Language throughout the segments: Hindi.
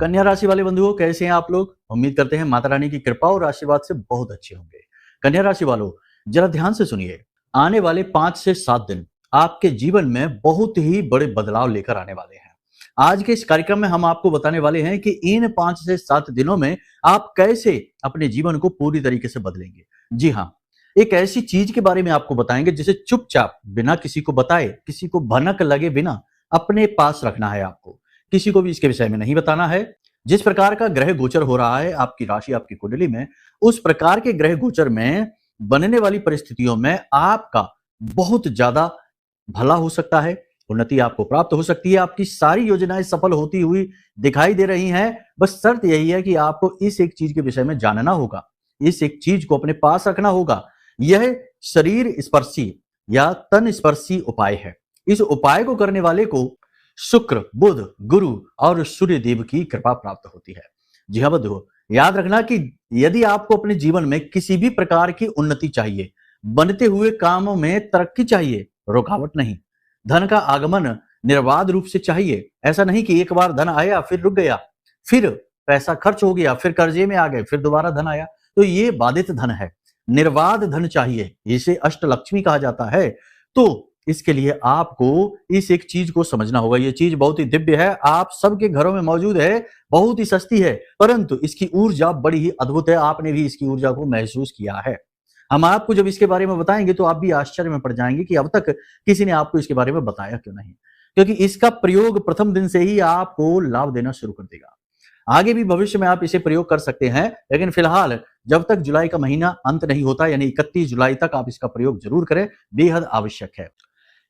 कन्या राशि वाले बंधुओं, कैसे हैं आप लोग? उम्मीद करते हैं माता रानी की कृपा और आशीर्वाद से बहुत अच्छे होंगे। कन्या राशि वालों, जरा ध्यान से सुनिए। आने वाले 5 से 7 दिन आपके जीवन में बहुत ही बड़े बदलाव लेकर आने वाले हैं। आज के इस कार्यक्रम में हम आपको बताने वाले हैं कि इन 5 से 7 दिनों में आप कैसे अपने जीवन को पूरी तरीके से बदलेंगे। जी हाँ, एक ऐसी चीज के बारे में आपको बताएंगे जिसे चुपचाप बिना किसी को बताए, किसी को भनक लगे बिना अपने पास रखना है आपको। किसी को भी इसके विषय में नहीं बताना है। जिस प्रकार का ग्रह गोचर हो रहा है आपकी राशि, आपकी कुंडली में, उस प्रकार के ग्रह गोचर में बनने वाली परिस्थितियों में आपका बहुत ज्यादा भला हो सकता है, उन्नति आपको प्राप्त हो सकती है, आपकी सारी योजनाएं सफल होती हुई दिखाई दे रही हैं। बस शर्त यही है कि आपको इस एक चीज के विषय में जानना होगा, इस एक चीज को अपने पास रखना होगा। यह शरीर स्पर्शी या तन स्पर्शी उपाय है। इस उपाय को करने वाले को शुक्र, बुध, गुरु और सूर्य देव की कृपा प्राप्त होती है। जी हाँ बंधुओं, याद रखना कि यदि आपको अपने जीवन में किसी भी प्रकार की उन्नति चाहिए, बनते हुए कामों में तरक्की चाहिए, रुकावट नहीं, धन का आगमन निर्बाध रूप से चाहिए, ऐसा नहीं कि एक बार धन आया फिर रुक गया, फिर पैसा खर्च हो गया, फिर कर्जे में आ गए, फिर दोबारा धन आया, तो ये बाधित धन है। निर्बाध धन चाहिए, इसे अष्टलक्ष्मी कहा जाता है। तो इसके लिए आपको इस एक चीज को समझना होगा। ये चीज बहुत ही दिव्य है, आप सबके घरों में मौजूद है, बहुत ही सस्ती है, परंतु इसकी ऊर्जा बड़ी ही अद्भुत है। आपने भी इसकी ऊर्जा को महसूस किया है। हम आपको जब इसके बारे में बताएंगे तो आप भी आश्चर्य में पड़ जाएंगे कि अब तक किसी ने आपको इसके बारे में बताया क्यों नहीं, क्योंकि इसका प्रयोग प्रथम दिन से ही आपको लाभ देना शुरू कर देगा। आगे भी भविष्य में आप इसे प्रयोग कर सकते हैं, लेकिन फिलहाल जब तक जुलाई का महीना अंत नहीं होता, यानी 31 जुलाई तक आप इसका प्रयोग जरूर करें, बेहद आवश्यक है।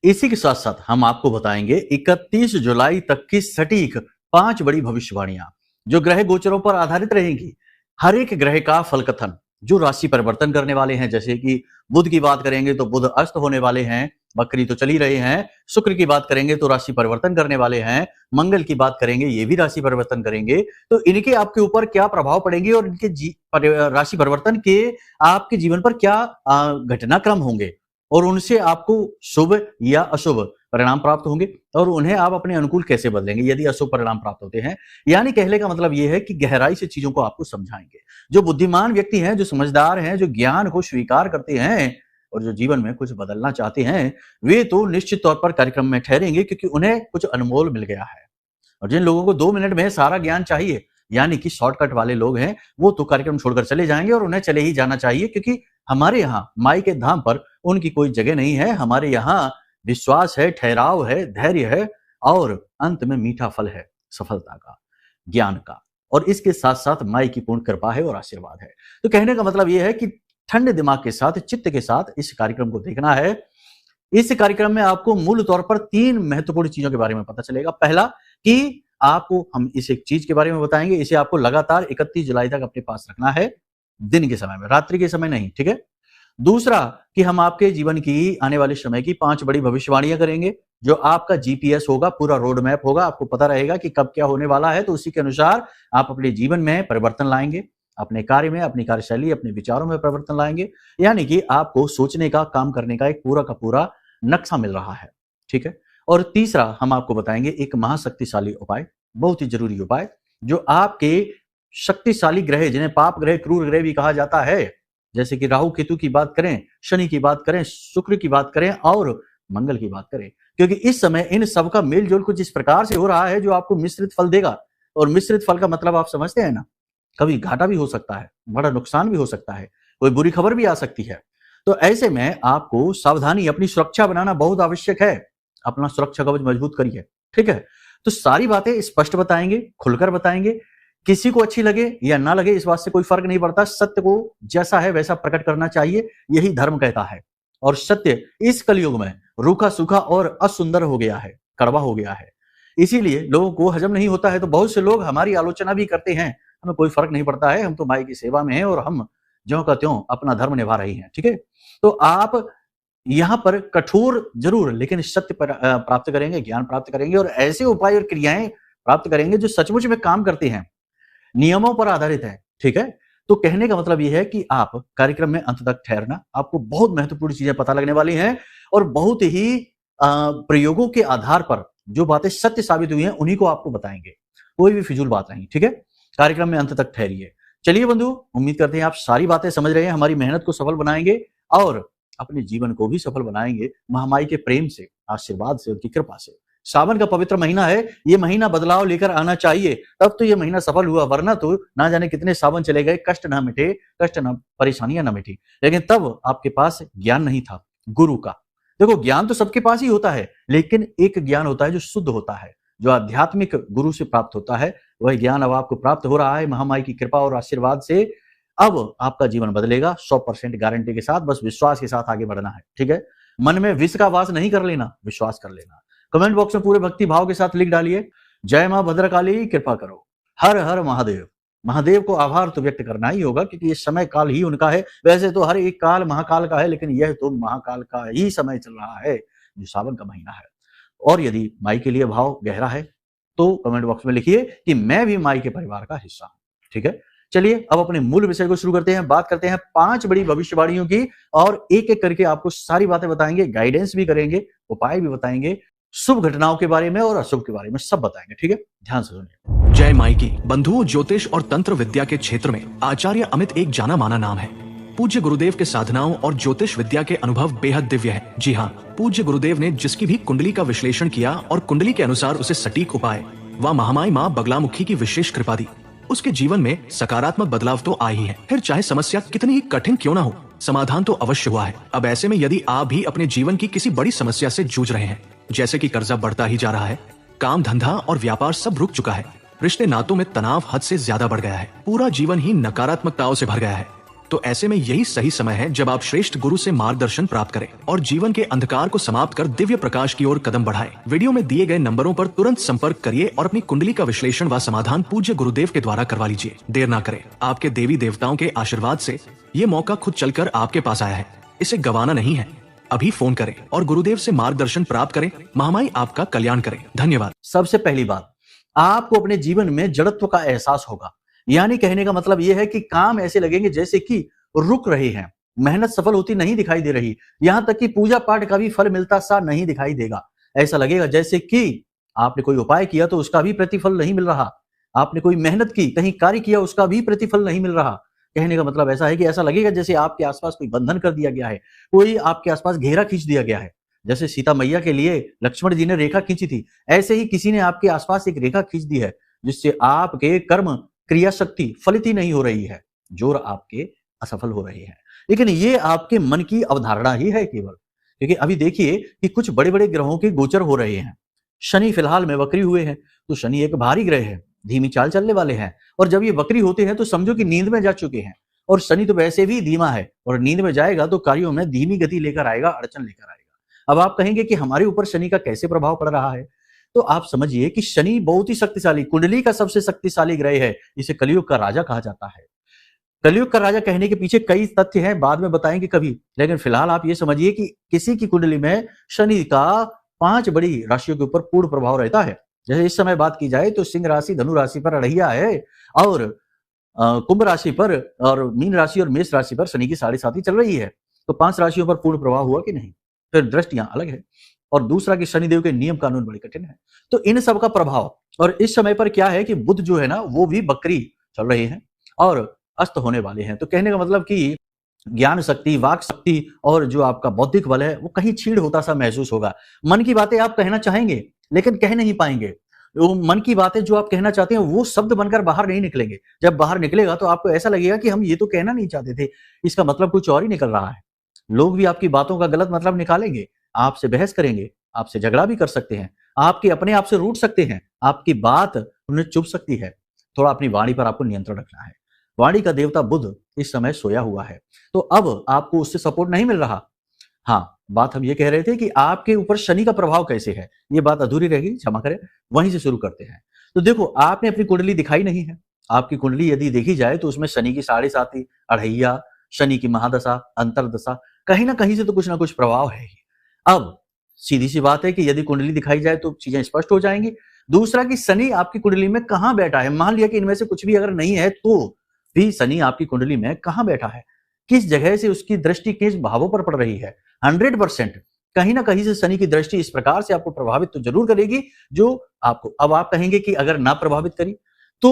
इसी के साथ साथ हम आपको बताएंगे 31 जुलाई तक की सटीक 5 बड़ी भविष्यवाणियां जो ग्रह गोचरों पर आधारित रहेंगी। हर एक ग्रह का फल कथन जो राशि परिवर्तन करने वाले हैं, जैसे कि बुध की बात करेंगे तो बुध अस्त होने वाले हैं, बकरी तो चली रहे हैं। शुक्र की बात करेंगे तो राशि परिवर्तन करने वाले हैं। मंगल की बात करेंगे, ये भी राशि परिवर्तन करेंगे। तो इनके आपके ऊपर क्या प्रभाव पड़ेंगे और इनके राशि परिवर्तन के आपके जीवन पर क्या घटनाक्रम होंगे और उनसे आपको शुभ या अशुभ परिणाम प्राप्त होंगे और उन्हें आप अपने अनुकूल कैसे बदलेंगे यदि अशुभ परिणाम प्राप्त होते हैं। यानी कहने का मतलब यह है कि गहराई से चीजों को आपको समझाएंगे। जो बुद्धिमान व्यक्ति हैं, जो समझदार हैं, जो ज्ञान को स्वीकार करते हैं और जो जीवन में कुछ बदलना चाहते हैं, वे तो निश्चित तौर पर कार्यक्रम में ठहरेंगे, क्योंकि उन्हें कुछ अनमोल मिल गया है। और जिन लोगों को 2 मिनट में सारा ज्ञान चाहिए, यानी कि शॉर्टकट वाले लोग हैं, वो तो कार्यक्रम छोड़कर चले जाएंगे और उन्हें चले ही जाना चाहिए, क्योंकि हमारे यहाँ माई के धाम पर उनकी कोई जगह नहीं है। हमारे यहाँ विश्वास है, ठहराव है, धैर्य है और अंत में मीठा फल है, सफलता का, ज्ञान का, और इसके साथ साथ माई की पूर्ण कृपा है और आशीर्वाद है। तो कहने का मतलब यह है कि ठंडे दिमाग के साथ, चित्त के साथ इस कार्यक्रम को देखना है। इस कार्यक्रम में आपको मूल तौर पर 3 महत्वपूर्ण चीजों के बारे में पता चलेगा। पहला कि आपको हम इस एक चीज के बारे में बताएंगे, इसे आपको लगातार 31 जुलाई तक अपने पास रखना है, दिन के समय में, रात्रि के समय नहीं, ठीक है। दूसरा कि हम आपके जीवन की आने वाले समय की 5 बड़ी भविष्यवाणियां करेंगे, जो आपका जीपीएस होगा, पूरा रोड मैप होगा, आपको पता रहेगा कि कब क्या होने वाला है। तो उसी के अनुसार आप अपने जीवन में परिवर्तन लाएंगे, अपने कार्य में, अपनी कार्यशैली, अपने विचारों में परिवर्तन लाएंगे। यानी कि आपको सोचने का, काम करने का एक पूरा का पूरा नक्शा मिल रहा है, ठीक है। और तीसरा हम आपको बताएंगे एक महाशक्तिशाली उपाय, बहुत ही जरूरी उपाय, जो आपके शक्तिशाली ग्रह, जिन्हें पाप ग्रह, क्रूर ग्रह भी कहा जाता है, जैसे कि राहु केतु की बात करें, शनि की बात करें, शुक्र की बात करें और मंगल की बात करें, क्योंकि इस समय इन सबका मेलजोल कुछ इस प्रकार से हो रहा है जो आपको मिश्रित फल देगा। और मिश्रित फल का मतलब आप समझते हैं ना, कभी घाटा भी हो सकता है, बड़ा नुकसान भी हो सकता है, कोई बुरी खबर भी आ सकती है। तो ऐसे में आपको सावधानी, अपनी सुरक्षा बनाना बहुत आवश्यक है। अपना सुरक्षा कवच मजबूत करिए, ठीक है। तो सारी बातें स्पष्ट बताएंगे, खुलकर बताएंगे। किसी को अच्छी लगे या ना लगे, इस बात से कोई फर्क नहीं पड़ता। सत्य को जैसा है वैसा प्रकट करना चाहिए, यही धर्म कहता है। और सत्य इस कलयुग में रूखा सूखा और असुंदर हो गया है, कड़वा हो गया है, इसीलिए लोगों को हजम नहीं होता है। तो बहुत से लोग हमारी आलोचना भी करते हैं, हमें कोई फर्क नहीं पड़ता है, हम तो माई की सेवा में हैं और हम ज्यों का त्यों अपना धर्म निभा रही हैं, ठीक है। तो आप यहां पर कठोर जरूर, लेकिन सत्य पर प्राप्त करेंगे, ज्ञान प्राप्त करेंगे और ऐसे उपाय और क्रियाएं प्राप्त करेंगे जो सचमुच में काम करते हैं, नियमों पर आधारित है, ठीक है। तो कहने का मतलब यह है कि आप कार्यक्रम में अंत तक ठहरना, आपको बहुत महत्वपूर्ण चीजें पता लगने वाली हैं और बहुत ही प्रयोगों के आधार पर जो बातें सत्य साबित हुई हैं उन्हीं को आपको बताएंगे। कोई भी फिजूल बात नहीं, ठीक है। कार्यक्रम में अंत तक ठहरिए। चलिए बंधु, उम्मीद करते हैं आप सारी बातें समझ रहे हैं, हमारी मेहनत को सफल बनाएंगे और अपने जीवन को भी सफल बनाएंगे महामाई के प्रेम से, आशीर्वाद से, उनकी कृपा से। सावन का पवित्र महीना है, ये महीना बदलाव लेकर आना चाहिए, तब तो ये महीना सफल हुआ, वरना तो ना जाने कितने सावन चले गए, कष्ट ना मिटे, कष्ट ना, परेशानियां ना मिटी, लेकिन तब आपके पास ज्ञान नहीं था गुरु का। देखो, ज्ञान तो सबके पास ही होता है, लेकिन एक ज्ञान होता है जो शुद्ध होता है, जो आध्यात्मिक गुरु से प्राप्त होता है। वह ज्ञान अब आपको प्राप्त हो रहा है महामाई की कृपा और आशीर्वाद से। अब आपका जीवन बदलेगा 100% गारंटी के साथ, बस विश्वास के साथ आगे बढ़ना है, ठीक है। मन में विष का वास नहीं कर लेना, विश्वास कर लेना। कमेंट बॉक्स में पूरे भक्ति भाव के साथ लिख डालिए, जय मां भद्रकाली कृपा करो, हर हर महादेव। महादेव को आभार तो व्यक्त करना ही होगा, क्योंकि ये समय काल ही उनका है। वैसे तो हर एक काल महाकाल का है, लेकिन यह तो महाकाल का ही समय चल रहा है, जो सावन का महीना है। और यदि माई के लिए भाव गहरा है तो कमेंट बॉक्स में लिखिए कि मैं भी माई के परिवार का हिस्सा हूं, ठीक है। चलिए अब अपने मूल विषय को शुरू करते हैं। बात करते हैं 5 बड़ी भविष्यवाणियों की, और एक एक करके आपको सारी बातें बताएंगे, गाइडेंस भी करेंगे, उपाय भी बताएंगे, शुभ घटनाओं के बारे में और अशुभ के बारे में सब बताएंगे, ठीक है। ध्यान से सुनिए। जय माई की। बंधुओं, ज्योतिष और तंत्र विद्या के क्षेत्र में आचार्य अमित एक जाना माना नाम है। पूज्य गुरुदेव के साधनाओं और ज्योतिष विद्या के अनुभव बेहद दिव्य है। जी हाँ, पूज्य गुरुदेव ने जिसकी भी कुंडली का विश्लेषण किया और कुंडली के अनुसार उसे सटीक उपाय व महामाई माँ बगलामुखी की विशेष कृपा दी, उसके जीवन में सकारात्मक बदलाव तो आए ही है। फिर चाहे समस्या कितनी ही कठिन क्यों ना हो, समाधान तो अवश्य हुआ है। अब ऐसे में यदि आप भी अपने जीवन की किसी बड़ी समस्या से जूझ रहे हैं, जैसे कि कर्जा बढ़ता ही जा रहा है, काम धंधा और व्यापार सब रुक चुका है, रिश्ते नातों में तनाव हद से ज्यादा बढ़ गया है, पूरा जीवन ही नकारात्मकताओं से भर गया है, तो ऐसे में यही सही समय है जब आप श्रेष्ठ गुरु से मार्गदर्शन प्राप्त करें और जीवन के अंधकार को समाप्त कर दिव्य प्रकाश की ओर कदम बढ़ाएं। वीडियो में दिए गए नंबरों पर तुरंत संपर्क करिए और अपनी कुंडली का विश्लेषण व समाधान पूज्य गुरुदेव के द्वारा करवा लीजिए। देर ना करें, आपके देवी देवताओं के आशीर्वाद से ये मौका खुद चलकर आपके पास आया है, इसे गंवाना नहीं है। अभी फोन करें और गुरुदेव से मार्गदर्शन प्राप्त करें। महामाई आपका कल्याण करें। धन्यवाद। सबसे पहली बात, आपको अपने जीवन में जड़त्व का एहसास होगा, यानी कहने का मतलब यह है कि काम ऐसे लगेंगे जैसे कि रुक रहे हैं, मेहनत सफल होती नहीं दिखाई दे रही, यहां तक कि पूजा पाठ का भी फल मिलता सा नहीं दिखाई देगा। ऐसा लगेगा जैसे कि आपने कोई उपाय किया तो उसका भी प्रतिफल नहीं मिल रहा, आपने कोई मेहनत की, कहीं कार्य किया, उसका भी प्रतिफल नहीं मिल रहा। कहने का मतलब ऐसा है कि ऐसा लगेगा जैसे आपके आसपास कोई बंधन कर दिया गया है, कोई आपके आसपास घेरा खींच दिया गया है। जैसे सीता मैया के लिए लक्ष्मण जी ने रेखा खींची थी, ऐसे ही किसी ने आपके आसपास एक रेखा खींच दी है, जिससे आपके कर्म क्रिया शक्ति फलित ही नहीं हो रही है, जोर आपके असफल हो रही है। लेकिन ये आपके मन की अवधारणा ही है केवल, क्योंकि अभी देखिए कि कुछ बड़े बड़े ग्रहों के गोचर हो रहे हैं। शनि फिलहाल में वक्री हुए हैं, तो शनि एक भारी ग्रह है, धीमी चाल चलने वाले हैं, और जब ये वक्री होते हैं तो समझो कि नींद में जा चुके हैं। और शनि तो वैसे भी धीमा है, और नींद में जाएगा तो कार्यों में धीमी गति लेकर आएगा, अड़चन लेकर आएगा। अब आप कहेंगे कि हमारे ऊपर शनि का कैसे प्रभाव पड़ रहा है, तो आप समझिए कि शनि बहुत ही शक्तिशाली, कुंडली का सबसे शक्तिशाली ग्रह है, इसे कलयुग का राजा कहा जाता है। कलयुग का राजा कहने के पीछे कई तथ्य हैं, बाद में बताएंगे कभी, लेकिन फिलहाल आप ये समझिए कि किसी की कुंडली में शनि का 5 बड़ी राशियों के ऊपर पूर्ण प्रभाव रहता है। जैसे इस समय बात की जाए तो सिंह राशि, धनु राशि पर अड़हिया है, और कुंभ राशि पर और मीन राशि और मेष राशि पर शनि की 7.5 चल रही है। तो 5 राशियों पर पूर्ण प्रभाव हुआ कि नहीं, फिर दृष्टियां अलग है। और दूसरा कि शनिदेव के नियम कानून बड़े कठिन है। तो इन सब का प्रभाव, और इस समय पर क्या है कि बुध जो है ना वो भी बकरी चल रहे हैं और अस्त होने वाले हैं। तो कहने का मतलब कि ज्ञान शक्ति, वाक शक्ति और जो आपका बौद्धिक बल है वो कहीं छीड़ होता सा महसूस होगा। मन की बातें आप कहना चाहेंगे लेकिन कह नहीं पाएंगे। वो मन की बातें जो आप कहना चाहते हैं वो शब्द बनकर बाहर नहीं निकलेंगे। जब बाहर निकलेगा तो आपको ऐसा लगेगा कि हम ये तो कहना नहीं चाहते थे, इसका मतलब कुछ और ही निकल रहा है। लोग भी आपकी बातों का गलत मतलब निकालेंगे, आपसे बहस करेंगे, आपसे झगड़ा भी कर सकते हैं, आपके अपने आप से रूठ सकते हैं, आपकी बात उन्हें चुभ सकती है। थोड़ा अपनी वाणी पर आपको नियंत्रण रखना है। वाणी का देवता बुध इस समय सोया हुआ है, तो अब आपको उससे सपोर्ट नहीं मिल रहा। हाँ, बात हम ये कह रहे थे कि आपके ऊपर शनि का प्रभाव कैसे है, ये बात अधूरी रहेगी, क्षमा करें, वहीं से शुरू करते हैं। तो देखो, आपने अपनी कुंडली दिखाई नहीं है। आपकी कुंडली यदि देखी जाए तो उसमें शनि की 7.5, अढ़ैया, शनि की महादशा, अंतरदशा, कहीं ना कहीं से तो कुछ ना कुछ प्रभाव है ही। अब सीधी सी बात है कि यदि कुंडली दिखाई जाए तो चीजें स्पष्ट हो जाएंगी। दूसरा कि शनि आपकी कुंडली में कहां बैठा है, मान लिया कि इनमें से कुछ भी अगर नहीं है तो भी शनि आपकी कुंडली में कहां बैठा है, किस जगह से उसकी दृष्टि किस भावों पर पड़ रही है। 100% कहीं ना कहीं से शनि की दृष्टि इस प्रकार से आपको प्रभावित तो जरूर करेगी जो आपको, अब आप कहेंगे कि अगर ना प्रभावित करी तो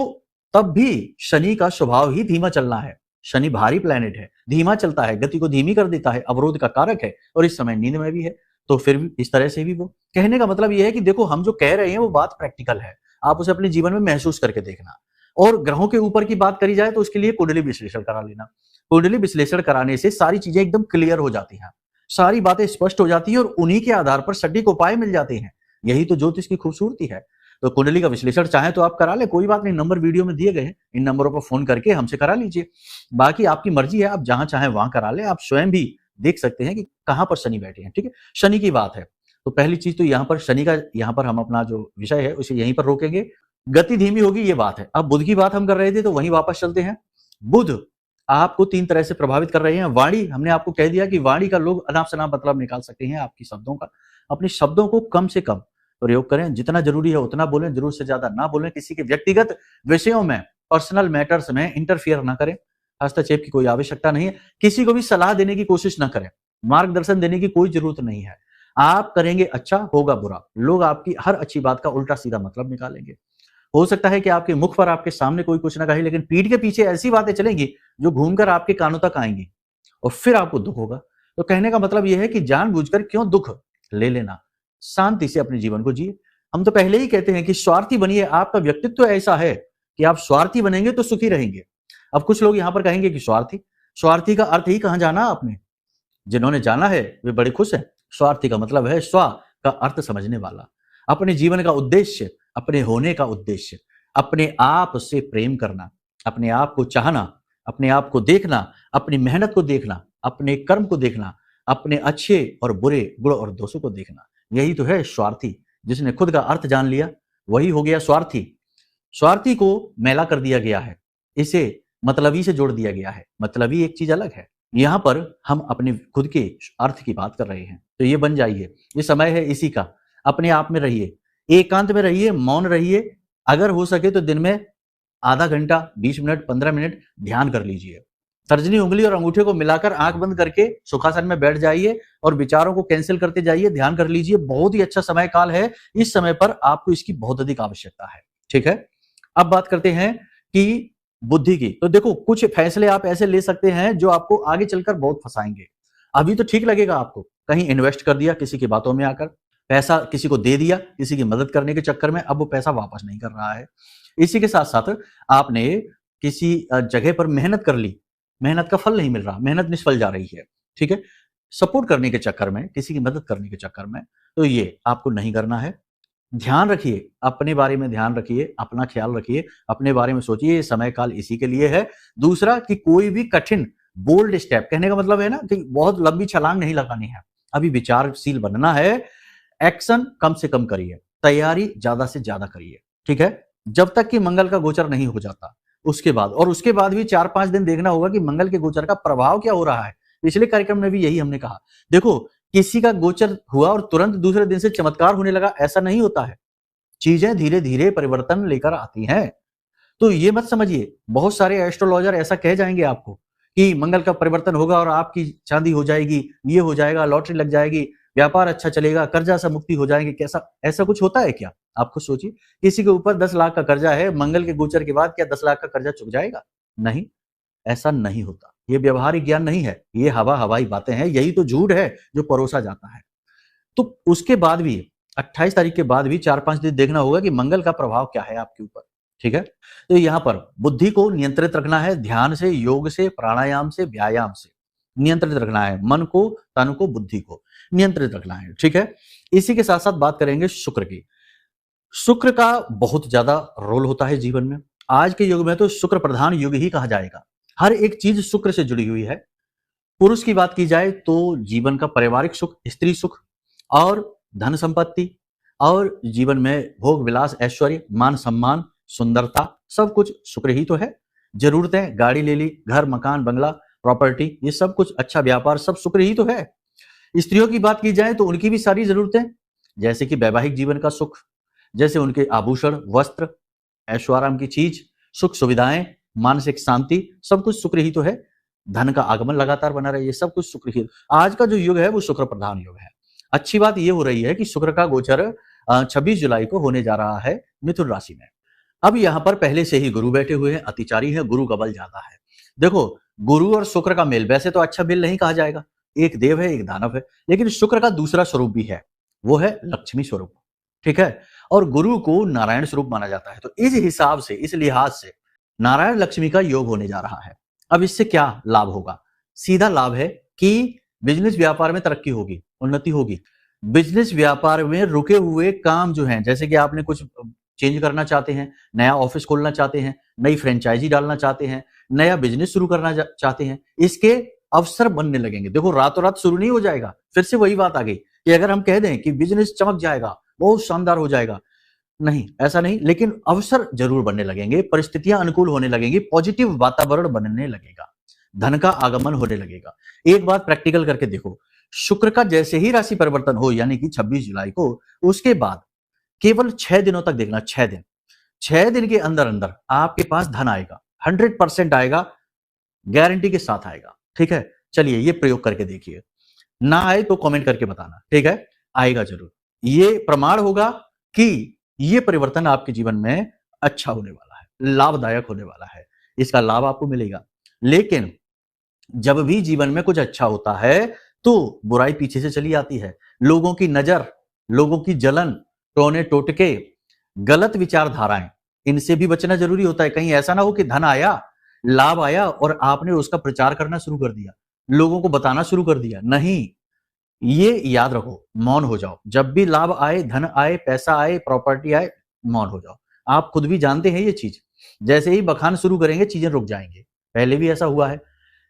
तब भी शनि का स्वभाव ही धीमा चलना है। शनि भारी प्लेनेट है, धीमा चलता है, गति को धीमी कर देता है, अवरोध का कारक है और इस समय नींद में भी है। तो फिर भी इस तरह से भी वो कहने का मतलब यह है कि देखो हम जो कह रहे हैं वो बात प्रैक्टिकल है, आप उसे अपने जीवन में महसूस करके देखना। और ग्रहों के ऊपर की बात करी जाए तो उसके लिए कुंडली विश्लेषण करा लेना। कुंडली विश्लेषण कराने से सारी चीजें एकदम क्लियर हो जाती हैं, सारी बातें स्पष्ट हो जाती हैं और उन्हीं के आधार पर सटीक उपाय मिल जाते हैं। यही तो ज्योतिष की खूबसूरती है। तो कुंडली का विश्लेषण चाहे तो आप करा ले, कोई बात नहीं, नंबर वीडियो में दिए गए हैं, इन नंबरों पर फोन करके हमसे करा लीजिए। बाकी आपकी मर्जी है, आप जहां चाहे वहां करा ले, आप स्वयं भी देख सकते हैं कि कहां पर शनि बैठे हैं। ठीक है, शनि की बात है तो पहली चीज तो यहाँ पर शनि का, यहाँ पर हम अपना जो विषय है उसे यहीं पर रोकेंगे। गति धीमी होगी ये बात है। अब बुध की बात हम कर रहे थे तो वहीं वापस चलते हैं। बुध आपको 3 तरह से प्रभावित कर रहे हैं। वाणी, हमने आपको कह दिया कि वाणी का लोग अनाप शनाप मतलब निकाल सकते हैं आपकी शब्दों का। अपने शब्दों को कम से कम प्रयोग करें, जितना जरूरी है उतना बोलें, जरूर से ज्यादा ना बोलें। किसी के व्यक्तिगत विषयों में, पर्सनल मैटर्स में इंटरफियर ना करें, हस्तक्षेप की कोई आवश्यकता नहीं है। किसी को भी सलाह देने की कोशिश ना करें, मार्गदर्शन देने की कोई जरूरत नहीं है। आप करेंगे अच्छा, होगा बुरा। लोग आपकी हर अच्छी बात का उल्टा सीधा मतलब निकालेंगे। हो सकता है कि आपके मुख पर, आपके सामने कोई कुछ ना कहे, लेकिन पीठ के पीछे ऐसी बातें चलेंगी जो घूमकर आपके कानों तक आएंगी और फिर आपको दुख होगा। तो कहने का मतलब यह है कि जानबूझकर क्यों दुख ले लेना, शांति से अपने जीवन को जिए। हम तो पहले ही कहते हैं कि स्वार्थी बनिए। आपका व्यक्तित्व ऐसा है कि आप स्वार्थी बनेंगे तो सुखी रहेंगे। अब कुछ लोग यहां पर कहेंगे कि स्वार्थी, स्वार्थी का अर्थ ही कहां जाना आपने? जिन्होंने जाना है वे बड़े खुश हैं। स्वार्थी का मतलब है स्व का अर्थ समझने वाला, अपने जीवन का उद्देश्य, अपने होने का उद्देश्य, अपने आप से प्रेम करना, अपने आप को चाहना, अपने आप को देखना, अपनी मेहनत को देखना, अपने कर्म को देखना, अपने अच्छे और बुरे गुण और दोषों को देखना। यही तो है स्वार्थी। जिसने खुद का अर्थ जान लिया वही हो गया स्वार्थी। स्वार्थी को मैला कर दिया गया है, इसे मतलबी से जोड़ दिया गया है। मतलबी एक चीज अलग है। यहां पर हम अपने खुद के अर्थ की बात कर रहे हैं, तो ये बन जाइए। ये समय है इसी का। अपने आप में रहिए, एकांत में रहिए, मौन रहिए। अगर हो सके तो दिन में आधा घंटा, 20 मिनट, 15 मिनट ध्यान कर लीजिए। तर्जनी उंगली और अंगूठे को मिलाकर आंख बंद करके सुखासन में बैठ जाइए और विचारों को कैंसिल करते जाइए, ध्यान कर लीजिए। बहुत ही अच्छा समय काल है। इस समय पर आपको इसकी बहुत अधिक आवश्यकता है। ठीक है, अब बात करते हैं कि बुद्धि की। तो देखो, कुछ फैसले आप ऐसे ले सकते हैं जो आपको आगे चलकर बहुत फंसाएंगे। अभी तो ठीक लगेगा आपको, कहीं इन्वेस्ट कर दिया किसी की बातों में आकर, पैसा किसी को दे दिया किसी की मदद करने के चक्कर में, अब वो पैसा वापस नहीं कर रहा है। इसी के साथ साथ आपने किसी जगह पर मेहनत कर ली, मेहनत का फल नहीं मिल रहा, मेहनत निष्फल जा रही है। ठीक है, सपोर्ट करने के चक्कर में, किसी की मदद करने के चक्कर में, तो ये आपको नहीं करना है। ध्यान रखिए, अपने बारे में ध्यान रखिए, अपना ख्याल रखिए, अपने बारे में सोचिए। ये समय काल इसी के लिए है। दूसरा कि कोई भी कठिन बोल्ड स्टेप, कहने का मतलब है ना कि बहुत लंबी छलांग नहीं लगानी है, अभी विचारशील बनना है। एक्शन कम से कम करिए, तैयारी ज्यादा से ज्यादा करिए। ठीक है, जब तक कि मंगल का गोचर नहीं हो जाता उसके बाद, और उसके बाद भी 4-5 दिन देखना होगा कि मंगल के गोचर का प्रभाव क्या हो रहा है। पिछले कार्यक्रम में भी यही हमने कहा। देखो, किसी का गोचर हुआ और तुरंत दूसरे दिन से चमत्कार होने लगा, ऐसा नहीं होता है। चीजें धीरे धीरे परिवर्तन लेकर आती हैं। तो ये मत समझिए, बहुत सारे एस्ट्रोलॉजर ऐसा कह जाएंगे आपको कि मंगल का परिवर्तन होगा और आपकी चांदी हो जाएगी, ये हो जाएगा, लॉटरी लग जाएगी, व्यापार अच्छा चलेगा, कर्जा से मुक्ति हो जाएगी। कैसा, ऐसा कुछ होता है क्या? आप खुद सोचिए, किसी के ऊपर 10 लाख का कर्जा है, मंगल के गोचर के बाद क्या 10 लाख का कर्जा चुक जाएगा? नहीं, ऐसा नहीं होता। ये व्यवहारिक ज्ञान नहीं है, ये हवाई बातें हैं। यही तो झूठ है जो परोसा जाता है। तो उसके बाद भी 28 तारीख के बाद भी 4-5 दिन देखना होगा कि मंगल का प्रभाव क्या है आपके ऊपर। ठीक है, तो यहां पर बुद्धि को नियंत्रित रखना है, ध्यान से, योग से, प्राणायाम से, व्यायाम से नियंत्रित रखना है। मन को, तन को, बुद्धि को नियंत्रित रखना है। ठीक है, इसी के साथ साथ बात करेंगे शुक्र की। शुक्र का बहुत ज्यादा रोल होता है जीवन में। आज के युग में तो शुक्र प्रधान युग ही कहा जाएगा। हर एक चीज शुक्र से जुड़ी हुई है। पुरुष की बात की जाए तो जीवन का पारिवारिक सुख, स्त्री सुख और धन संपत्ति और जीवन में भोग विलास, ऐश्वर्य, मान सम्मान, सुंदरता, सब कुछ शुक्र ही तो है। जरूरतें, गाड़ी ले ली, घर, मकान, बंगला, प्रॉपर्टी, ये सब कुछ, अच्छा व्यापार, सब शुक्र ही तो है। स्त्रियों की बात की जाए तो उनकी भी सारी जरूरतें, जैसे कि वैवाहिक जीवन का सुख, जैसे उनके आभूषण, वस्त्र, ऐश्वर्य की चीज, सुख सुविधाएं, मानसिक शांति, सब कुछ शुक्र ही तो है। धन का आगमन लगातार बना रहे, ये सब कुछ शुक्र ही। आज का जो युग है वो शुक्र प्रधान युग है। अच्छी बात ये हो रही है कि शुक्र का गोचर 26 जुलाई को होने जा रहा है मिथुन राशि में। अब यहाँ पर पहले से ही गुरु बैठे हुए हैं, अतिचारी है, गुरु का बल ज्यादा है। देखो, गुरु और शुक्र का मेल वैसे तो अच्छा मेल नहीं कहा जाएगा, एक देव है एक दानव है, लेकिन शुक्र का दूसरा स्वरूप भी है, वो है लक्ष्मी स्वरूप। ठीक है, और गुरु को नारायण स्वरूप माना जाता है। तो इस हिसाब से, इस लिहाज से नारायण लक्ष्मी का योग होने जा रहा है। अब इससे क्या लाभ होगा? सीधा लाभ है कि बिजनेस व्यापार में तरक्की होगी, उन्नति होगी। बिजनेस व्यापार में रुके हुए काम जो हैं, जैसे कि आपने कुछ चेंज करना चाहते हैं, नया ऑफिस खोलना चाहते हैं, नई फ्रेंचाइजी डालना चाहते हैं, नया बिजनेस शुरू करना चाहते हैं, इसके अवसर बनने लगेंगे। देखो, रातों रात शुरू नहीं हो जाएगा। फिर से वही बात आ गई कि अगर हम कह दें कि बिजनेस चमक जाएगा, बहुत शानदार हो जाएगा, नहीं, ऐसा नहीं, लेकिन अवसर जरूर बनने लगेंगे, परिस्थितियां अनुकूल होने लगेंगी, पॉजिटिव वातावरण बनने लगेगा, धन का आगमन होने लगेगा। एक बात प्रैक्टिकल करके देखो, शुक्र का जैसे ही राशि परिवर्तन हो, यानी कि 26 जुलाई को, उसके बाद केवल 6 दिनों तक देखना, 6 दिन, 6 दिन के अंदर अंदर आपके पास धन आएगा, 100% आएगा, गारंटी के साथ आएगा। ठीक है, चलिए ये प्रयोग करके देखिए, ना आए तो कमेंट करके बताना। ठीक है, आएगा जरूर। ये प्रमाण होगा कि ये परिवर्तन आपके जीवन में अच्छा होने वाला है, लाभदायक होने वाला है, इसका लाभ आपको मिलेगा। लेकिन जब भी जीवन में कुछ अच्छा होता है तो बुराई पीछे से चली आती है। लोगों की नजर, लोगों की जलन, टोने टोटके, गलत विचारधाराएं, इनसे भी बचना जरूरी होता है। कहीं ऐसा ना हो कि धन आया, लाभ आया और आपने उसका प्रचार करना शुरू कर दिया, लोगों को बताना शुरू कर दिया। नहीं, ये याद रखो, मौन हो जाओ। जब भी लाभ आए, धन आए, पैसा आए, प्रॉपर्टी आए, मौन हो जाओ। आप खुद भी जानते हैं ये चीज। जैसे ही बखान शुरू करेंगे, चीजें रुक जाएंगे। पहले भी ऐसा हुआ है,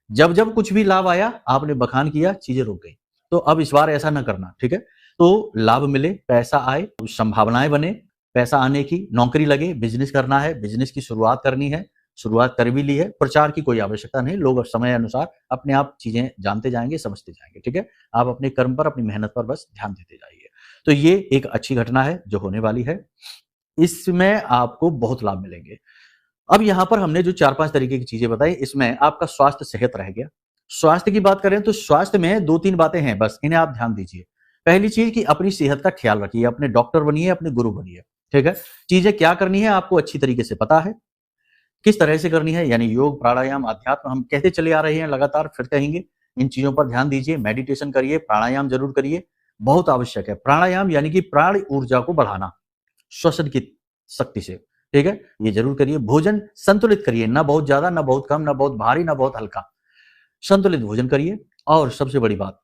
जब जब कुछ भी लाभ आया, आपने बखान किया, चीजें रुक गई। तो अब इस बार ऐसा ना करना। ठीक है, तो लाभ मिले, पैसा आए, संभावनाएं बने, पैसा आने की, नौकरी लगे, बिजनेस करना है, बिजनेस की शुरुआत करनी है, शुरुआत कर भी ली है, प्रचार की कोई आवश्यकता नहीं, लोग समय अनुसार अपने आप चीजें जानते जाएंगे, समझते जाएंगे। ठीक है, आप अपने कर्म पर, अपनी मेहनत पर बस ध्यान देते जाइए। तो ये एक अच्छी घटना है जो होने वाली है, इसमें आपको बहुत लाभ मिलेंगे। अब यहां पर हमने जो 4-5 तरीके की चीजें बताई, इसमें आपका स्वास्थ्य सेहत रह गया। स्वास्थ्य की बात करें तो स्वास्थ्य में 2-3 बातें हैं, बस इन्हें आप ध्यान दीजिए। पहली चीज कि अपनी सेहत का ख्याल रखिए, अपने डॉक्टर बनिए, अपने गुरु बनिए। ठीक है, चीजें क्या करनी है आपको अच्छी तरीके से पता है, किस तरह से करनी है, यानी योग, प्राणायाम, अध्यात्म हम कहते चले आ रहे हैं लगातार, फिर कहेंगे। इन चीजों पर ध्यान दीजिए, मेडिटेशन करिए, प्राणायाम जरूर करिए, बहुत आवश्यक है। प्राणायाम यानी कि प्राण ऊर्जा को बढ़ाना श्वसन की शक्ति से। ठीक है, ये जरूर करिए। भोजन संतुलित करिए, ना बहुत ज्यादा, ना बहुत कम, ना बहुत भारी, ना बहुत हल्का, संतुलित भोजन करिए। और सबसे बड़ी बात,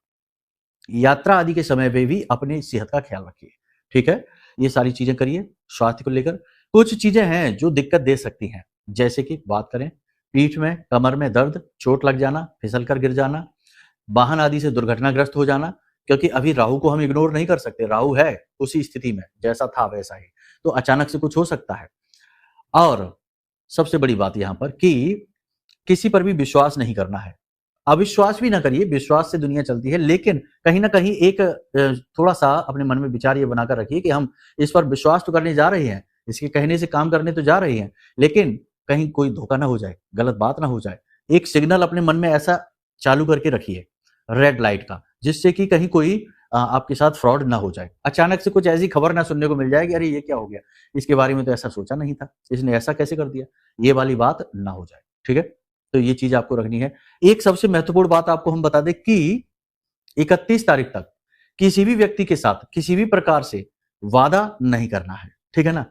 यात्रा आदि के समय पे भी अपनी सेहत का ख्याल रखिए। ठीक है, ये सारी चीजें करिए। स्वास्थ्य को लेकर कुछ चीजें हैं जो दिक्कत दे सकती हैं, जैसे कि बात करें पीठ में, कमर में दर्द, चोट लग जाना, फिसल कर गिर जाना, वाहन आदि से दुर्घटनाग्रस्त हो जाना, क्योंकि अभी राहु को हम इग्नोर नहीं कर सकते, राहु है उसी स्थिति में जैसा था वैसा ही, तो अचानक से कुछ हो सकता है। और सबसे बड़ी बात यहां पर कि किसी पर भी विश्वास नहीं करना है। अविश्वास भी ना करिए, विश्वास से दुनिया चलती है, लेकिन कहीं ना कहीं एक थोड़ा सा अपने मन में विचार ये बनाकर रखिए कि हम इस पर विश्वास तो करने जा रहे हैं, इसके कहने से काम करने तो जा रहे हैं, लेकिन कहीं कोई धोखा ना हो जाए, गलत बात ना हो जाए। एक सिग्नल अपने मन में ऐसा चालू करके रखिए, रेड लाइट का, जिससे कि कहीं कोई आपके साथ फ्रॉड ना हो जाए। अचानक से कुछ ऐसी खबर ना सुनने को मिल जाए कि अरे ये क्या हो गया, इसके बारे में तो ऐसा सोचा नहीं था, इसने ऐसा कैसे कर दिया, ये वाली बात ना हो जाए। ठीक है, तो ये चीज आपको रखनी है। एक सबसे महत्वपूर्ण बात आपको हम बता दें कि 31 तारीख तक किसी भी व्यक्ति के साथ किसी भी प्रकार से वादा नहीं करना है। ठीक है ना,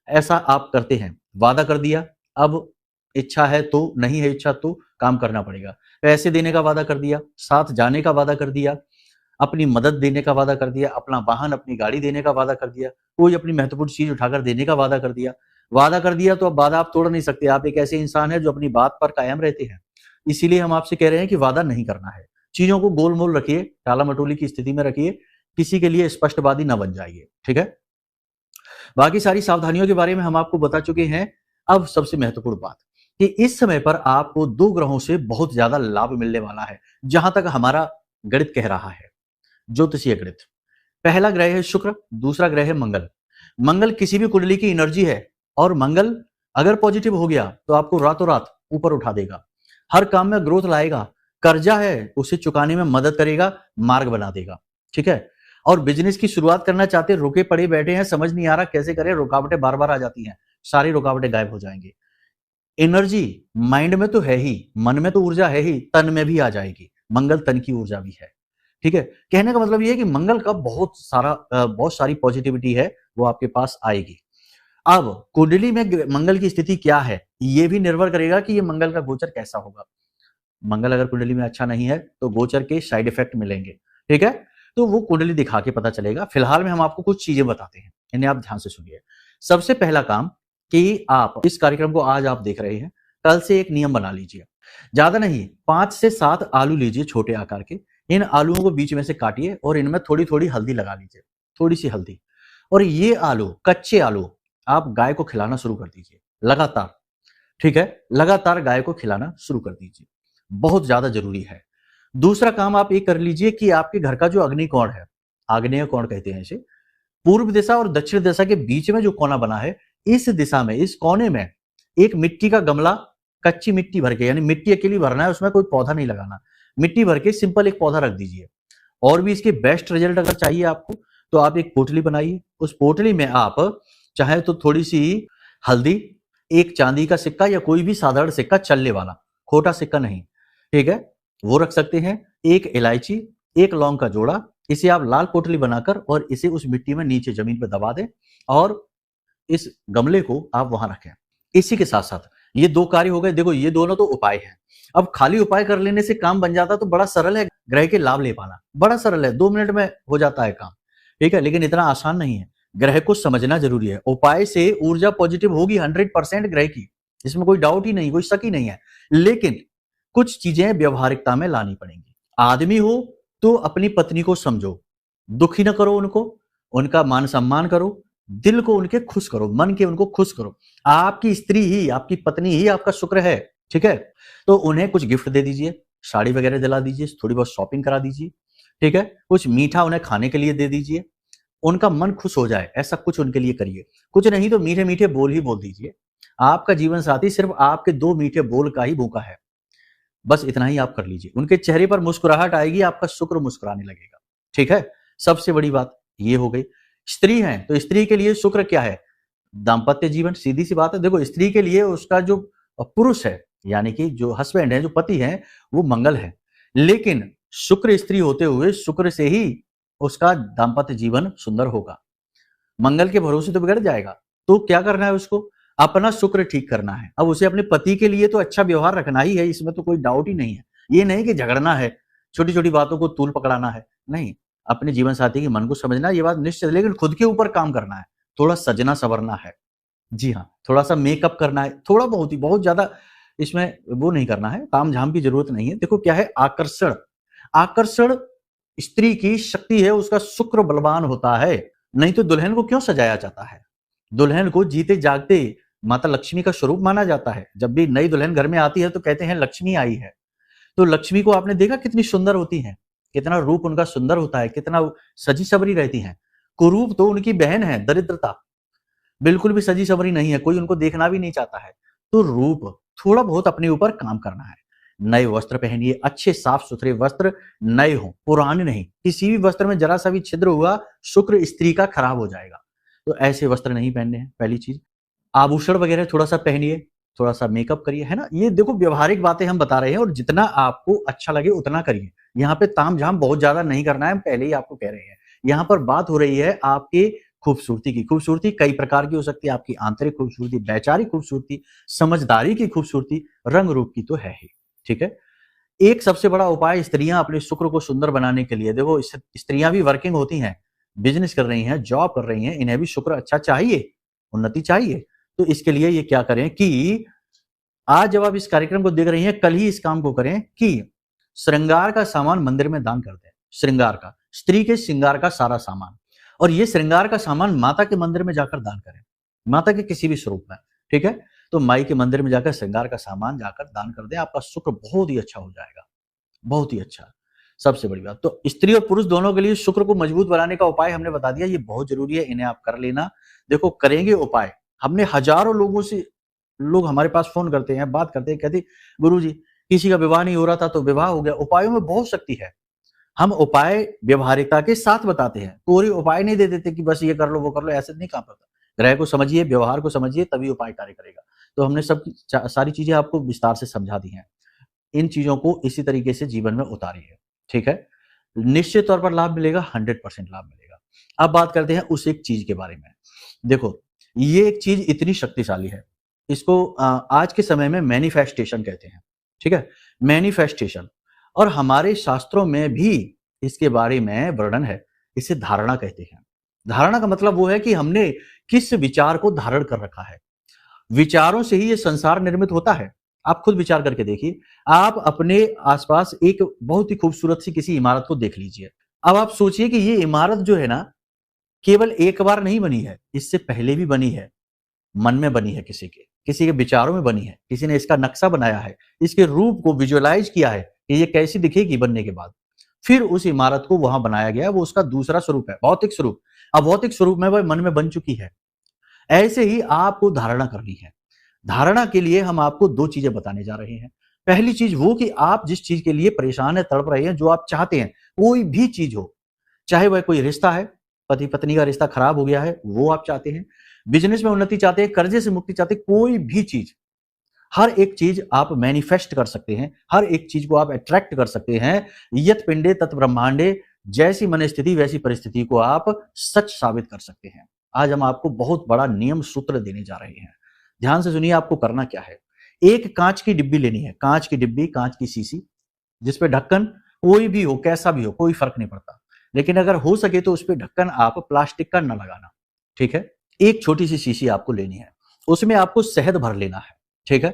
ऐसा आप करते हैं, वादा कर दिया, अब इच्छा है तो, नहीं है इच्छा तो काम करना पड़ेगा। पैसे देने का वादा कर दिया, साथ जाने का वादा कर दिया, अपनी मदद देने का वादा कर दिया, अपना वाहन, अपनी गाड़ी देने का वादा कर दिया, कोई अपनी महत्वपूर्ण चीज उठाकर देने का वादा कर दिया। वादा कर दिया तो अब वादा आप तोड़ नहीं सकते। आप एक ऐसे इंसान है जो अपनी बात पर कायम रहते हैं, इसीलिए हम आपसे कह रहे हैं कि वादा नहीं करना है। चीजों को गोल मोल रखिए, टाला मटोली की स्थिति में रखिए, किसी के लिए स्पष्टवादी न बन जाइए। ठीक है, बाकी सारी सावधानियों के बारे में हम आपको बता चुके हैं। अब सबसे महत्वपूर्ण बात कि इस समय पर आपको 2 ग्रहों से बहुत ज्यादा लाभ मिलने वाला है, जहां तक हमारा गणित कह रहा है, ज्योतिषीय गणित। पहला ग्रह है शुक्र, दूसरा ग्रह है मंगल। मंगल किसी भी कुंडली की एनर्जी है, और मंगल अगर पॉजिटिव हो गया तो आपको रातों रात ऊपर उठा देगा, हर काम में ग्रोथ लाएगा, कर्जा है उसे चुकाने में मदद करेगा, मार्ग बना देगा। ठीक है, और बिजनेस की शुरुआत करना चाहते हैं, रुके पड़े बैठे हैं, समझ नहीं आ रहा कैसे करें, रुकावटें बार बार आ जाती हैं, सारी रुकावटें गायब हो जाएंगी। एनर्जी माइंड में तो है ही, मन में तो ऊर्जा है ही, तन में भी आ जाएगी। मंगल तन की ऊर्जा भी है। ठीक है, कहने का मतलब ये है कि मंगल का बहुत सारी पॉजिटिविटी है, वो आपके पास आएगी। अब कुंडली में मंगल की स्थिति क्या है, ये भी निर्भर करेगा कि ये मंगल का गोचर कैसा होगा। मंगल अगर कुंडली में अच्छा नहीं है तो गोचर के साइड इफेक्ट मिलेंगे। ठीक है, तो वो कुंडली दिखा के पता चलेगा। फिलहाल में हम आपको कुछ चीजें बताते हैं, इन्हें आप ध्यान से सुनिए। सबसे पहला काम कि आप इस कार्यक्रम को आज आप देख रहे हैं, कल से एक नियम बना लीजिए। ज्यादा नहीं, 5 से 7 आलू लीजिए छोटे आकार के। इन आलूओं को बीच में से काटिए और इनमें थोड़ी थोड़ी हल्दी लगा लीजिए, थोड़ी सी हल्दी। और ये आलू, कच्चे आलू, आप गाय को खिलाना शुरू कर दीजिए लगातार। ठीक है, लगातार गाय को खिलाना शुरू कर दीजिए, बहुत ज्यादा जरूरी है। दूसरा काम आप ये कर लीजिए कि आपके घर का जो अग्निकोण है, आग्नेय कोण कहते हैं इसे, पूर्व दिशा और दक्षिण दिशा के बीच में जो कोना बना है, इस दिशा में, इस कोने में एक मिट्टी का गमला, कच्ची मिट्टी भर के, यानी मिट्टी अकेली भरना है, उसमें कोई पौधा नहीं लगाना, मिट्टी भर के सिंपल एक पौधा रख दीजिए। और भी इसके बेस्ट रिजल्ट अगर चाहिए आपको तो आप एक पोटली बनाइए। उस पोटली में आप चाहे तो थोड़ी सी हल्दी, एक चांदी का सिक्का या कोई भी साधारण सिक्का, चलने वाला, खोटा सिक्का नहीं, ठीक है, वो रख सकते हैं। एक इलायची, एक लौंग का जोड़ा, इसे आप लाल पोटली बनाकर और इसे उस मिट्टी में नीचे जमीन पर दबा दें और इस गमले को आप वहां रखें। इसी के साथ साथ ये 2 कार्य हो गए। देखो, ये दोनों तो उपाय हैं। अब खाली उपाय कर लेने से काम बन जाता तो बड़ा सरल है, ग्रह के लाभ ले पाना बड़ा सरल है, 2 मिनट में हो जाता है काम। ठीक है, लेकिन इतना आसान नहीं है, ग्रह को समझना जरूरी है। उपाय से ऊर्जा पॉजिटिव होगी 100% ग्रह की, इसमें कोई डाउट ही नहीं, कोई शक ही नहीं है। लेकिन कुछ चीजें व्यवहारिकता में लानी पड़ेंगी। आदमी हो तो अपनी पत्नी को समझो, दुखी न करो उनको, उनका मान सम्मान करो, दिल को उनके खुश करो, मन के उनको खुश करो। आपकी स्त्री ही, आपकी पत्नी ही आपका शुक्र है। ठीक है, तो उन्हें कुछ गिफ्ट दे दीजिए, साड़ी वगैरह दिला दीजिए, थोड़ी बहुत शॉपिंग करा दीजिए। ठीक है, कुछ मीठा उन्हें खाने के लिए दे दीजिए, उनका मन खुश हो जाए, ऐसा कुछ उनके लिए करिए। कुछ नहीं तो मीठे मीठे बोल ही बोल दीजिए। आपका जीवन साथी सिर्फ आपके 2 मीठे बोल का ही भूखा है, बस इतना ही आप कर लीजिए। उनके चेहरे पर मुस्कुराहट आएगी, आपका शुक्र मुस्कुराने लगेगा। ठीक है, सबसे बड़ी बात ये हो गई। स्त्री है तो स्त्री के लिए शुक्र क्या है, दाम्पत्य जीवन, सीधी सी बात है। देखो, स्त्री के लिए उसका जो पुरुष है, यानी कि जो हस्बैंड है, जो पति है, वो मंगल है। लेकिन शुक्र स्त्री होते हुए शुक्र से ही उसका दाम्पत्य जीवन सुंदर होगा। मंगल के भरोसे तो बिगड़ जाएगा। तो क्या करना है उसको, अपना शुक्र ठीक करना है। अब उसे अपने पति के लिए तो अच्छा व्यवहार रखना ही है, इसमें तो कोई डाउट ही नहीं है। ये नहीं कि झगड़ना है, छोटी छोटी बातों को तूल पकड़ाना है, नहीं। अपने जीवन साथी के मन को समझना, ये बात निश्चित, लेकिन खुद के ऊपर काम करना है, थोड़ा सजना संवरना है। जी हाँ, थोड़ा सा मेकअप करना है, थोड़ा बहुत ही, बहुत ज्यादा इसमें वो नहीं करना है, ताम झाम की जरूरत नहीं है। देखो क्या है, आकर्षण, आकर्षण स्त्री की शक्ति है, उसका शुक्र बलवान होता है। नहीं तो दुल्हन को क्यों सजाया जाता है, दुल्हन को जीते जागते माता लक्ष्मी का स्वरूप माना जाता है। जब भी नई दुल्हन घर में आती है तो कहते हैं लक्ष्मी आई है। तो लक्ष्मी को आपने देखा कितनी सुंदर होती हैं, कितना रूप उनका सुंदर होता है, कितना सजी सवरी रहती हैं। कुरूप तो उनकी बहन है, दरिद्रता, बिल्कुल भी सजी सवरी नहीं है, कोई उनको देखना भी नहीं चाहता है। तो रूप, थोड़ा बहुत अपने ऊपर काम करना है। नए वस्त्र पहनिए, अच्छे साफ सुथरे वस्त्र नए हो, पुराने नहीं। किसी भी वस्त्र में जरा सा भी छिद्र हुआ, शुक्र स्त्री का खराब हो जाएगा। तो ऐसे वस्त्र नहीं पहनने हैं, पहली चीज। आभूषण वगैरह थोड़ा सा पहनिए, थोड़ा सा मेकअप करिए, है ना। ये देखो व्यवहारिक बातें हम बता रहे हैं, और जितना आपको अच्छा लगे उतना करिए। यहाँ पे ताम झाम बहुत ज्यादा नहीं करना है, हम पहले ही आपको कह रहे हैं। यहाँ पर बात हो रही है आपके खूबसूरती की। खूबसूरती कई प्रकार की हो सकती है, आपकी आंतरिक खूबसूरती, वैचारिक खूबसूरती, समझदारी की खूबसूरती, रंग रूप की तो है ही। ठीक है, एक सबसे बड़ा उपाय स्त्रियां अपने शुक्र को सुंदर बनाने के लिए, देखो स्त्रियां भी वर्किंग होती हैं, बिजनेस कर रही हैं, जॉब कर रही हैं, इन्हें भी शुक्र अच्छा चाहिए, उन्नति चाहिए। तो इसके लिए ये क्या करें कि आज जब आप इस कार्यक्रम को देख रही हैं, कल ही इस काम को करें कि श्रृंगार का सामान मंदिर में दान कर दें। श्रृंगार का, स्त्री के श्रृंगार का सारा सामान, और ये श्रृंगार का सामान माता के मंदिर में जाकर दान करें, माता के किसी भी स्वरूप में। ठीक है, तो माई के मंदिर में जाकर श्रृंगार का सामान जाकर दान कर दें, आपका शुक्र बहुत ही अच्छा हो जाएगा, बहुत ही अच्छा। सबसे बड़ी बात तो स्त्री और पुरुष दोनों के लिए शुक्र को मजबूत बनाने का उपाय हमने बता दिया, ये बहुत जरूरी है, इन्हें आप कर लेना। देखो करेंगे उपाय, हमने हजारों लोगों से, लोग हमारे पास फोन करते हैं, बात करते हैं, कहते गुरुजी किसी का विवाह नहीं हो रहा था तो विवाह हो गया। उपायों में बहुत शक्ति है, हम उपाय व्यवहारिकता के साथ बताते हैं, पूरी उपाय नहीं दे देते कि बस ये कर लो वो कर लो, ऐसे नहीं काम करता। ग्रह को समझिए, व्यवहार को समझिए, तभी उपाय कार्य करेगा। तो हमने सब सारी चीजें आपको विस्तार से समझा दी हैं। इन चीजों को इसी तरीके से जीवन में उतारिए, ठीक है। निश्चित तौर पर लाभ मिलेगा, 100% लाभ मिलेगा। अब बात करते हैं उस एक चीज के बारे में। देखो, ये एक चीज इतनी शक्तिशाली है, इसको आज के समय में मैनिफेस्टेशन कहते हैं, ठीक है। मैनिफेस्टेशन, और हमारे शास्त्रों में भी इसके बारे में वर्णन है। इसे धारणा कहते हैं। धारणा का मतलब वो है कि हमने किस विचार को धारण कर रखा है। विचारों से ही ये संसार निर्मित होता है। आप खुद विचार करके देखिए। आप अपने आसपास एक बहुत ही खूबसूरत सी किसी इमारत को देख लीजिए। अब आप सोचिए कि ये इमारत जो है ना, केवल एक बार नहीं बनी है, इससे पहले भी बनी है। मन में बनी है, किसी के विचारों में बनी है, किसी ने इसका नक्शा बनाया है, इसके रूप को विजुअलाइज किया है कि ये कैसी दिखेगी बनने के बाद। फिर उस इमारत को वहां बनाया गया, वो उसका दूसरा स्वरूप है, भौतिक स्वरूप। अब भौतिक स्वरूप में वह मन में बन चुकी है। ऐसे ही आपको धारणा करनी है। धारणा के लिए हम आपको दो चीजें बताने जा रहे हैं। पहली चीज वो कि आप जिस चीज के लिए परेशान है, तड़प रहे हैं, जो आप चाहते हैं, कोई भी चीज हो, चाहे वह कोई रिश्ता है, पति पत्नी का रिश्ता खराब हो गया है, वो आप चाहते हैं, बिजनेस में उन्नति चाहते हैं, कर्जे से मुक्ति चाहते हैं, कोई भी चीज, हर एक चीज आप मैनिफेस्ट कर सकते हैं, हर एक चीज को आप अट्रैक्ट कर सकते हैं। यत पिंडे तत् ब्रह्मांडे, जैसी मन स्थिति वैसी परिस्थिति को आप सच साबित कर सकते हैं। आज हम आपको बहुत बड़ा नियम सूत्र देने जा रहे हैं। ध्यान से सुनिए, आपको करना क्या है। एक कांच की डिब्बी लेनी है, कांच की डिब्बी, कांच की शीशी, जिसपे ढक्कन कोई भी हो, कैसा भी हो, कोई फर्क नहीं पड़ता, लेकिन अगर हो सके तो उस पे ढक्कन आप प्लास्टिक का न लगाना, ठीक है। एक छोटी सी शीशी आपको लेनी है, उसमें आपको शहद भर लेना है, ठीक है।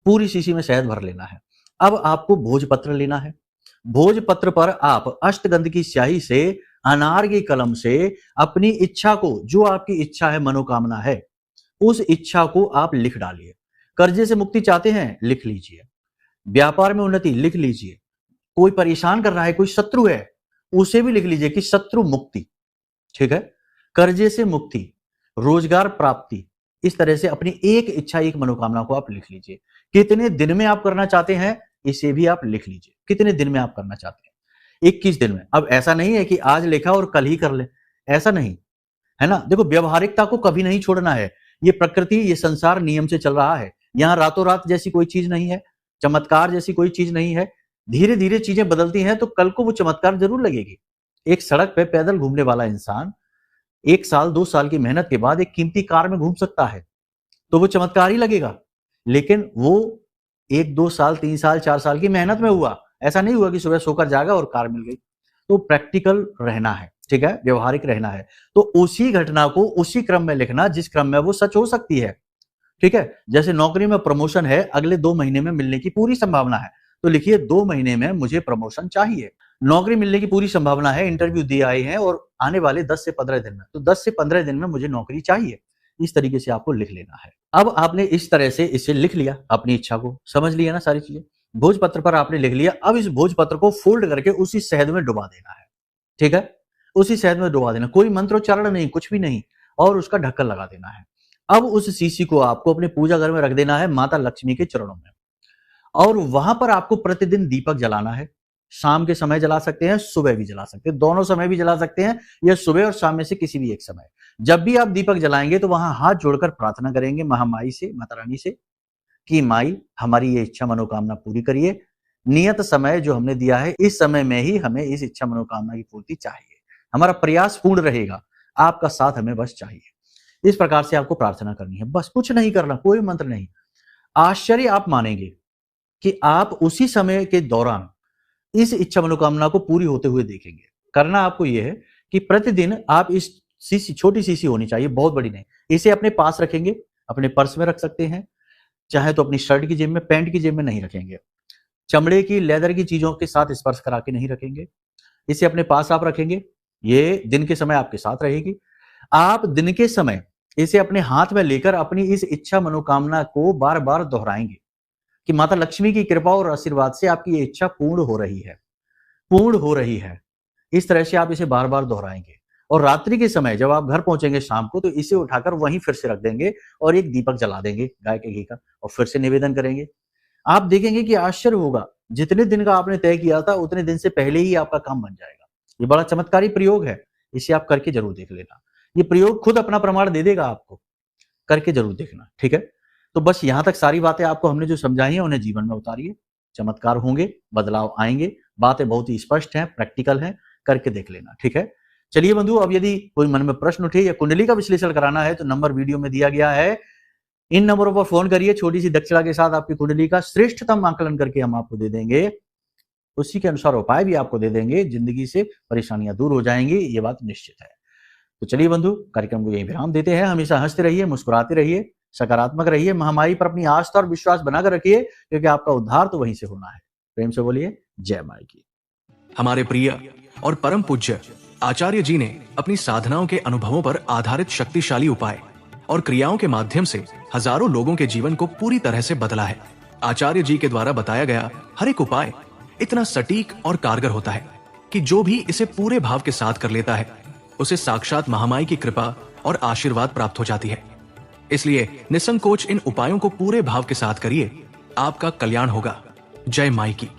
पूरी शीशी में शहद भर लेना है। अब आपको भोजपत्र लेना है। भोजपत्र पर आप अष्टगंध की स्याही से, अनार की कलम से अपनी इच्छा को, जो आपकी इच्छा है, मनोकामना है, उस इच्छा को आप लिख डालिए। कर्जे से मुक्ति चाहते हैं, लिख लीजिए। व्यापार में उन्नति, लिख लीजिए। कोई परेशान कर रहा है, कोई शत्रु है, उसे भी लिख लीजिए कि शत्रु मुक्ति, ठीक है। कर्जे से मुक्ति, रोजगार प्राप्ति, इस तरह से अपनी एक इच्छा, एक मनोकामना को आप लिख लीजिए। कितने दिन में आप करना चाहते हैं, इसे भी आप लिख लीजिए। कितने दिन में आप करना चाहते हैं? 21 दिन में। अब ऐसा नहीं है कि आज लिखा और कल ही कर ले, ऐसा नहीं है ना। देखो, व्यवहारिकता को कभी नहीं छोड़ना है। ये प्रकृति, ये संसार नियम से चल रहा है। यहाँ रातों रात जैसी कोई चीज नहीं है, चमत्कार जैसी कोई चीज नहीं है। धीरे धीरे चीजें बदलती हैं, तो कल को वो चमत्कार जरूर लगेगी। एक सड़क पे पैदल घूमने वाला इंसान 1 साल 2 साल की मेहनत के बाद एक कीमती कार में घूम सकता है, तो वो चमत्कार ही लगेगा। लेकिन वो 1-2 साल 3 साल 4 साल की मेहनत में हुआ। ऐसा नहीं हुआ कि सुबह सोकर जागा और कार मिल गई। तो प्रैक्टिकल रहना है, ठीक है, व्यवहारिक रहना है। तो उसी घटना को उसी क्रम में लिखना जिस क्रम में वो सच हो सकती है, ठीक है। जैसे नौकरी में प्रमोशन है, अगले 2 महीने में मिलने की पूरी संभावना है, तो लिखिए 2 महीने में मुझे प्रमोशन चाहिए। नौकरी मिलने की पूरी संभावना है, इंटरव्यू दिए आए हैं और आने वाले 10 से 15 दिन में, तो 10 से 15 दिन में मुझे नौकरी चाहिए। इस तरीके से आपको लिख लेना है। अब आपने इस तरह से इसे लिख लिया, अपनी इच्छा को समझ लिया ना, सारी चीजें भोजपत्र पर आपने लिख लिया। अब इस भोजपत्र को फोल्ड करके उसी शहद में डुबा देना है, ठीक है। उसी शहद में डुबा देना, कोई मंत्रोच्चारण नहीं, कुछ भी नहीं, और उसका ढक्कन लगा देना है। अब उस शीशी को आपको अपने पूजा घर में रख देना है, माता लक्ष्मी के चरणों में, और वहां पर आपको प्रतिदिन दीपक जलाना है। शाम के समय जला सकते हैं, सुबह भी जला सकते हैं, दोनों समय भी जला सकते हैं, या सुबह और शाम में से किसी भी एक समय। जब भी आप दीपक जलाएंगे तो वहां हाथ जोड़कर प्रार्थना करेंगे महामाई से, माता रानी से, कि माई हमारी ये इच्छा मनोकामना पूरी करिए। नियत समय जो हमने दिया है, इस समय में ही हमें इस इच्छा मनोकामना की पूर्ति चाहिए। हमारा प्रयास पूर्ण रहेगा, आपका साथ हमें बस चाहिए। इस प्रकार से आपको प्रार्थना करनी है, बस कुछ नहीं करना, कोई मंत्र नहीं। आश्चर्य आप मानेंगे कि आप उसी समय के दौरान इस इच्छा मनोकामना को पूरी होते हुए देखेंगे। करना आपको यह है कि प्रतिदिन आप इस शीशी, छोटी शीशी होनी चाहिए, बहुत बड़ी नहीं, इसे अपने पास रखेंगे, अपने पर्स में रख सकते हैं, चाहे तो अपनी शर्ट की जेब में, पैंट की जेब में नहीं रखेंगे। चमड़े की, लेदर की चीजों के साथ स्पर्श करा के नहीं रखेंगे। इसे अपने पास आप रखेंगे, ये दिन के समय आपके साथ रहेगी। आप दिन के समय इसे अपने हाथ में लेकर अपनी इस इच्छा मनोकामना को बार बार दोहराएंगे कि माता लक्ष्मी की कृपा और आशीर्वाद से आपकी ये इच्छा पूर्ण हो रही है, पूर्ण हो रही है। इस तरह से आप इसे बार बार दोहराएंगे, और रात्रि के समय जब आप घर पहुंचेंगे शाम को, तो इसे उठाकर वहीं फिर से रख देंगे और एक दीपक जला देंगे गाय के घी का, और फिर से निवेदन करेंगे। आप देखेंगे कि आश्चर्य होगा जितने दिन का आपने तय किया था उतने दिन से पहले ही आपका काम बन जाएगा। ये बड़ा चमत्कारी प्रयोग है, इसे आप करके जरूर देख लेना। ये प्रयोग खुद अपना प्रमाण दे देगा आपको, करके जरूर देखना, ठीक है। तो बस यहां तक सारी बातें आपको हमने जो समझाई हैं उन्हें जीवन में उतारिए, चमत्कार होंगे, बदलाव आएंगे। बातें बहुत ही स्पष्ट हैं, प्रैक्टिकल हैं, करके देख लेना, ठीक है। चलिए बंधु, अब यदि कोई मन में प्रश्न उठे या कुंडली का विश्लेषण कराना है तो नंबर वीडियो में दिया गया है, इन नंबरों पर फोन करिए। छोटी सी दक्षिणा के साथ आपकी कुंडली का श्रेष्ठतम आकलन करके हम आपको दे देंगे, उसी के अनुसार उपाय भी आपको दे देंगे। जिंदगी से परेशानियां दूर हो जाएंगी, ये बात निश्चित है। तो चलिए बंधु, कार्यक्रम को यहीं विराम देते हैं। हमेशा हंसते रहिए, मुस्कुराते रहिए, सकारात्मक रहिए, महामारी पर अपनी आस्था और विश्वास बनाकर रखिए, क्योंकि आपका उद्धार तो वहीं से होना है। प्रेम से बोलिए जय माई की। हमारे प्रिय और परम पूज्य आचार्य जी ने अपनी साधनाओं के अनुभवों पर आधारित शक्तिशाली उपाय और क्रियाओं के माध्यम से हजारों लोगों के जीवन को पूरी तरह से बदला है। आचार्य जी के द्वारा बताया गया हर एक उपाय इतना सटीक और कारगर होता है कि जो भी इसे पूरे भाव के साथ कर लेता है उसे साक्षात महामाई की कृपा और आशीर्वाद प्राप्त हो जाती है। इसलिए निसंकोच इन उपायों को पूरे भाव के साथ करिए, आपका कल्याण होगा। जय माई की।